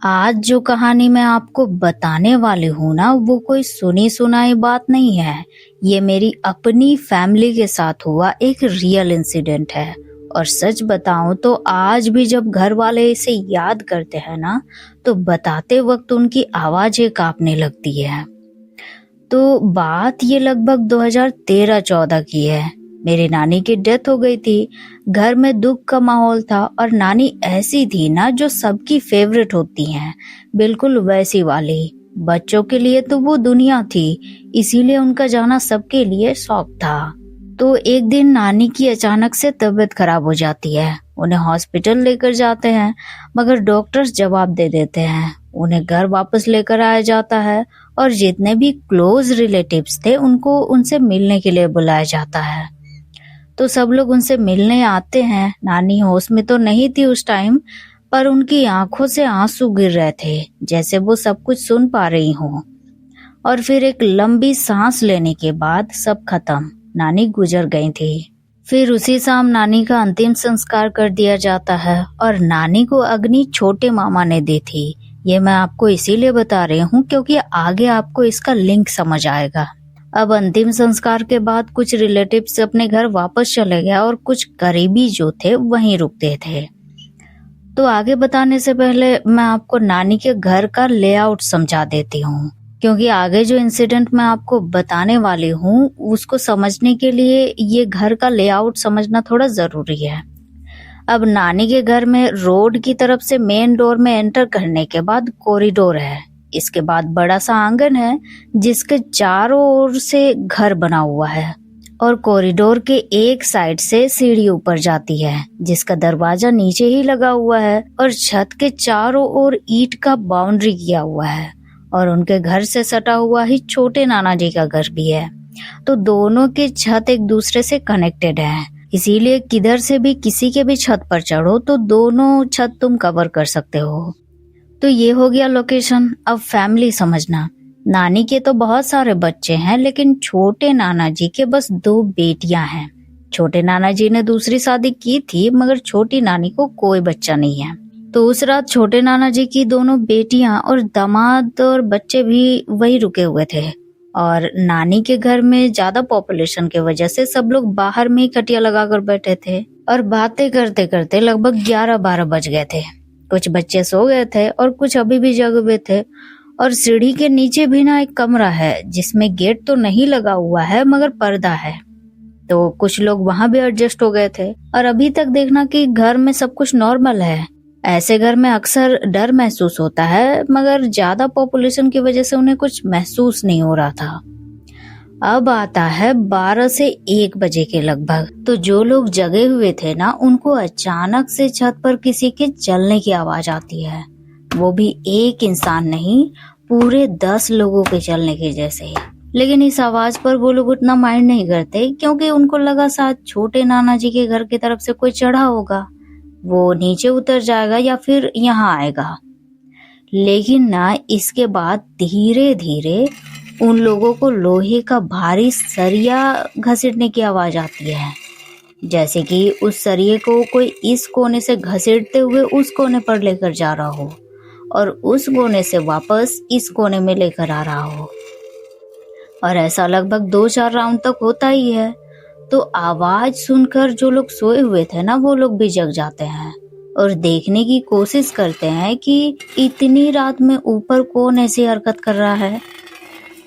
आज जो कहानी मैं आपको बताने वाली हूँ ना, वो कोई सुनी सुनाई बात नहीं है। ये मेरी अपनी फैमिली के साथ हुआ एक रियल इंसिडेंट है। और सच बताऊं तो आज भी जब घर वाले इसे याद करते हैं ना, तो बताते वक्त उनकी आवाजें कांपने लगती है। तो बात ये लगभग 2013-14 की है। मेरी नानी की डेथ हो गई थी। घर में दुख का माहौल था और नानी ऐसी थी ना जो सबकी फेवरेट होती हैं, बिल्कुल वैसी वाली। बच्चों के लिए तो वो दुनिया थी, इसीलिए उनका जाना सबके लिए शौक था। तो एक दिन नानी की अचानक से तबीयत खराब हो जाती है। उन्हें हॉस्पिटल लेकर जाते हैं, मगर डॉक्टर्स जवाब दे देते हैं। उन्हें घर वापस लेकर आया जाता है और जितने भी क्लोज रिलेटिव्स थे उनको उनसे मिलने के लिए बुलाया जाता है। तो सब लोग उनसे मिलने आते हैं। नानी होश में तो नहीं थी उस टाइम, पर उनकी आंखों से आंसू गिर रहे थे, जैसे वो सब कुछ सुन पा रही हो। और फिर एक लंबी सांस लेने के बाद सब खत्म, नानी गुजर गई थी। फिर उसी शाम नानी का अंतिम संस्कार कर दिया जाता है और नानी को अग्नि छोटे मामा ने दी थी। ये मैं आपको इसीलिए बता रही हूँ क्योंकि आगे आपको इसका लिंक समझ आएगा। अब अंतिम संस्कार के बाद कुछ रिलेटिव्स अपने घर वापस चले गए और कुछ करीबी जो थे वहीं रुकते थे। तो आगे बताने से पहले मैं आपको नानी के घर का लेआउट समझा देती हूँ, क्योंकि आगे जो इंसिडेंट मैं आपको बताने वाली हूँ उसको समझने के लिए ये घर का लेआउट समझना थोड़ा जरूरी है। अब नानी के घर में रोड की तरफ से मेन डोर में एंटर करने के बाद कॉरिडोर है। इसके बाद बड़ा सा आंगन है जिसके चारों ओर से घर बना हुआ है और कॉरिडोर के एक साइड से सीढ़ी ऊपर जाती है जिसका दरवाजा नीचे ही लगा हुआ है और छत के चारों ओर ईंट का बाउंड्री किया हुआ है और उनके घर से सटा हुआ ही छोटे नाना जी का घर भी है। तो दोनों के छत एक दूसरे से कनेक्टेड है, इसीलिए किधर से भी किसी के भी छत पर चढ़ो तो दोनों छत तुम कवर कर सकते हो। तो ये हो गया लोकेशन। अब फैमिली समझना। नानी के तो बहुत सारे बच्चे हैं, लेकिन छोटे नाना जी के बस 2 बेटियां हैं। छोटे नाना जी ने दूसरी शादी की थी, मगर छोटी नानी को कोई बच्चा नहीं है। तो उस रात छोटे नाना जी की दोनों बेटियां और दामाद और बच्चे भी वही रुके हुए थे। और नानी के घर में ज्यादा पॉपुलेशन की वजह से सब लोग बाहर में ही खटिया लगाकर बैठे थे और बातें करते करते लगभग 11-12 बज गए थे। कुछ बच्चे सो गए थे और कुछ अभी भी जगे हुए थे। और सीढ़ी के नीचे भी ना एक कमरा है जिसमें गेट तो नहीं लगा हुआ है मगर पर्दा है। तो कुछ लोग वहां भी एडजस्ट हो गए थे और अभी तक देखना कि घर में सब कुछ नॉर्मल है। ऐसे घर में अक्सर डर महसूस होता है, मगर ज्यादा पॉपुलेशन की वजह से उन्हें कुछ महसूस नहीं हो रहा था। अब आता है 12 से 1 बजे के लगभग। तो जो लोग जगे हुए थे ना, उनको अचानक से छत पर किसी के चलने की आवाज आती है। वो भी एक इंसान नहीं, पूरे 10 लोगों के चलने के जैसे। लेकिन इस आवाज पर वो लोग उतना माइंड नहीं करते, क्योंकि उनको लगा शायद छोटे नाना जी के घर की तरफ से कोई चढ़ा होगा, वो नीचे उतर जाएगा या फिर यहाँ आएगा। लेकिन ना इसके बाद धीरे धीरे उन लोगों को लोहे का भारी सरिया घसीटने की आवाज आती है, जैसे कि उस सरिये को कोई इस कोने से घसीटते हुए उस कोने पर लेकर जा रहा हो और उस कोने से वापस इस कोने में लेकर आ रहा हो। और ऐसा लगभग 2-4 राउंड तक होता ही है। तो आवाज सुनकर जो लोग सोए हुए थे ना, वो लोग भी जग जाते हैं और देखने की कोशिश करते हैं कि इतनी रात में ऊपर कौन ऐसी हरकत कर रहा है।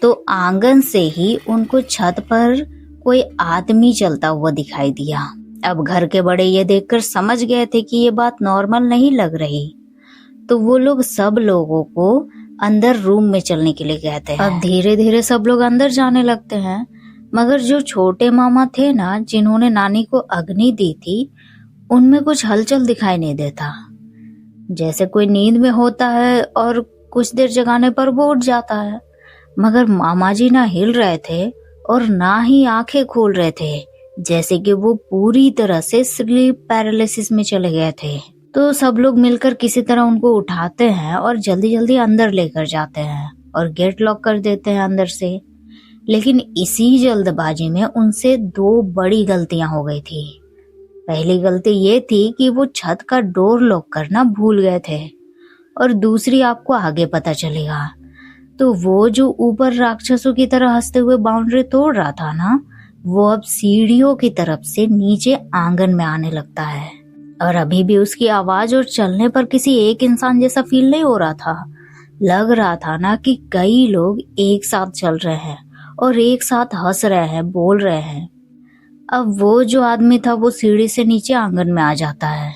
तो आंगन से ही उनको छत पर कोई आदमी चलता हुआ दिखाई दिया। अब घर के बड़े ये देखकर समझ गए थे कि ये बात नॉर्मल नहीं लग रही। तो वो लोग सब लोगों को अंदर रूम में चलने के लिए कहते हैं। अब धीरे धीरे सब लोग अंदर जाने लगते हैं, मगर जो छोटे मामा थे ना, जिन्होंने नानी को अग्नि दी थी, उनमें कुछ हलचल दिखाई नहीं देता। जैसे कोई नींद में होता है और कुछ देर जगाने पर वो उठ जाता है। मगर मामा जी ना हिल रहे थे और ना ही आंखें खोल रहे थे, जैसे कि वो पूरी तरह से स्लीप पैरालिसिस में चले गए थे। तो सब लोग मिलकर किसी तरह उनको उठाते हैं और जल्दी जल्दी अंदर लेकर जाते हैं और गेट लॉक कर देते हैं अंदर से। लेकिन इसी जल्दबाजी में उनसे 2 बड़ी गलतियां हो गई थी। पहली गलती ये थी कि वो छत का डोर लॉक करना भूल गए थे। और दूसरी आपको आगे पता चलेगा। तो वो जो ऊपर राक्षसों की तरह हंसते हुए बाउंड्री तोड़ रहा था ना, वो अब सीढ़ियों की तरफ से नीचे आंगन में आने लगता है। और अभी भी उसकी आवाज और चलने पर किसी एक इंसान जैसा फील नहीं हो रहा था। लग रहा था ना कि कई लोग एक साथ चल रहे हैं और एक साथ हंस रहे हैं, बोल रहे हैं। अब वो जो आदमी था वो सीढ़ी से नीचे आंगन में आ जाता है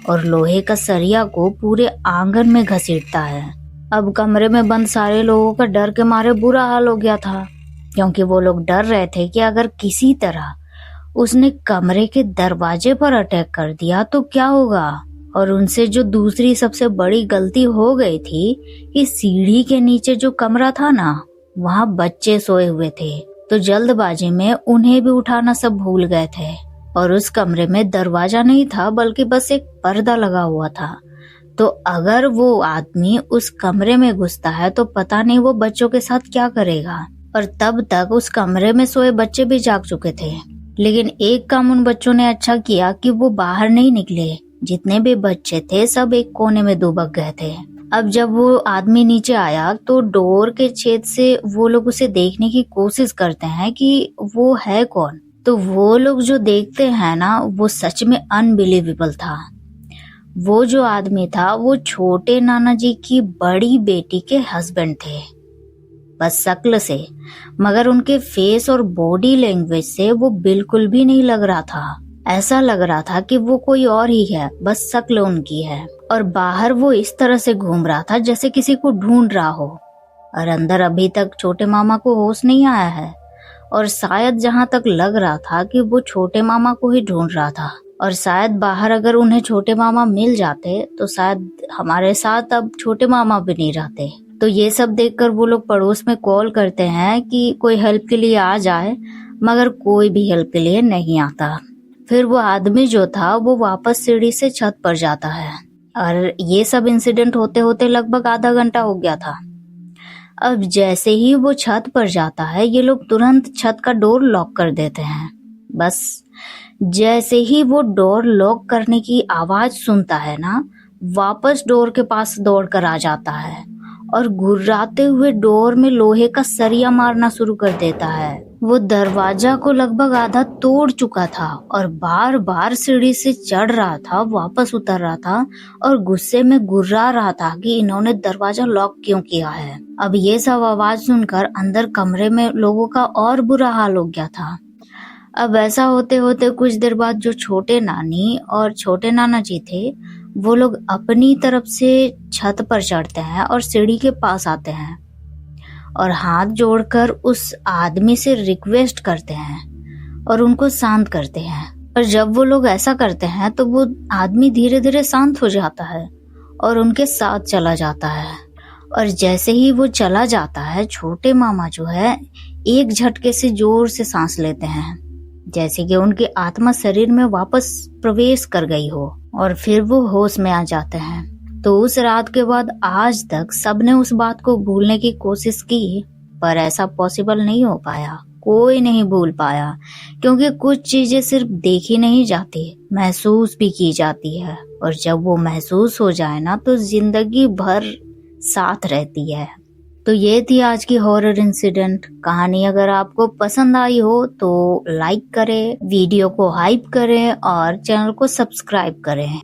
और लोहे का सरिया को पूरे आंगन में घसीटता है। अब कमरे में बंद सारे लोगों का डर के मारे बुरा हाल हो गया था, क्योंकि वो लोग डर रहे थे कि अगर किसी तरह उसने कमरे के दरवाजे पर अटैक कर दिया तो क्या होगा। और उनसे जो दूसरी सबसे बड़ी गलती हो गई थी कि सीढ़ी के नीचे जो कमरा था ना, वहाँ बच्चे सोए हुए थे, तो जल्दबाजी में उन्हें भी उठाना सब भूल गए थे। और उस कमरे में दरवाजा नहीं था बल्कि बस एक पर्दा लगा हुआ था। तो अगर वो आदमी उस कमरे में घुसता है तो पता नहीं वो बच्चों के साथ क्या करेगा। और तब तक उस कमरे में सोए बच्चे भी जाग चुके थे। लेकिन एक काम उन बच्चों ने अच्छा किया कि वो बाहर नहीं निकले। जितने भी बच्चे थे सब एक कोने में दुबक गए थे। अब जब वो आदमी नीचे आया तो डोर के छेद से वो लोग उसे देखने की कोशिश करते हैं कि वो है कौन। तो वो लोग जो देखते हैं ना, वो सच में अनबिलीवेबल था। वो जो आदमी था वो छोटे नाना जी की बड़ी बेटी के हस्बैंड थे, बस शक्ल से। मगर उनके फेस और बॉडी लैंग्वेज से वो बिल्कुल भी नहीं लग रहा था। ऐसा लग रहा था कि वो कोई और ही है, बस शक्ल उनकी है। और बाहर वो इस तरह से घूम रहा था जैसे किसी को ढूंढ रहा हो। और अंदर अभी तक छोटे मामा को होश नहीं आया है, और शायद जहाँ तक लग रहा था कि वो छोटे मामा को ही ढूंढ रहा था। और शायद बाहर अगर उन्हें छोटे मामा मिल जाते तो शायद हमारे साथ अब छोटे मामा भी नहीं रहते। तो ये सब देखकर वो लोग पड़ोस में कॉल करते हैं कि कोई हेल्प के लिए आ जाए, मगर कोई भी हेल्प के लिए नहीं आता। फिर वो आदमी जो था वो वापस सीढ़ी से छत पर जाता है। और ये सब इंसिडेंट होते होते लगभग आधा घंटा हो गया था। अब जैसे ही वो छत पर जाता है, ये लोग तुरंत छत का डोर लॉक कर देते हैं। बस जैसे ही वो डोर लॉक करने की आवाज सुनता है ना, वापस डोर के पास दौड़कर आ जाता है और घुर्राते हुए डोर में लोहे का सरिया मारना शुरू कर देता है। वो दरवाजा को लगभग आधा तोड़ चुका था और बार बार सीढ़ी से चढ़ रहा था, वापस उतर रहा था और गुस्से में घुर्रा रहा था कि इन्होंने दरवाजा लॉक क्यों किया है। अब ये सब आवाज सुनकर अंदर कमरे में लोगों का और बुरा हाल हो गया था। अब ऐसा होते होते कुछ देर बाद जो छोटे नानी और छोटे नाना जी थे, वो लोग अपनी तरफ से छत पर चढ़ते हैं और सीढ़ी के पास आते हैं और हाथ जोड़कर उस आदमी से रिक्वेस्ट करते हैं और उनको शांत करते हैं। और जब वो लोग ऐसा करते हैं तो वो आदमी धीरे धीरे शांत हो जाता है और उनके साथ चला जाता है। और जैसे ही वो चला जाता है, छोटे मामा जो है एक झटके से जोर से सांस लेते हैं, जैसे कि उनकी आत्मा शरीर में वापस प्रवेश कर गई हो, और फिर वो होश में आ जाते हैं। तो उस रात के बाद आज तक सबने उस बात को भूलने की कोशिश की, पर ऐसा पॉसिबल नहीं हो पाया। कोई नहीं भूल पाया, क्योंकि कुछ चीजें सिर्फ देखी नहीं जाती, महसूस भी की जाती है। और जब वो महसूस हो जाए ना, तो जिंदगी भर साथ रहती है। तो ये थी आज की हॉरर इंसिडेंट कहानी। अगर आपको पसंद आई हो तो लाइक करें, वीडियो को हाइप करें और चैनल को सब्सक्राइब करें।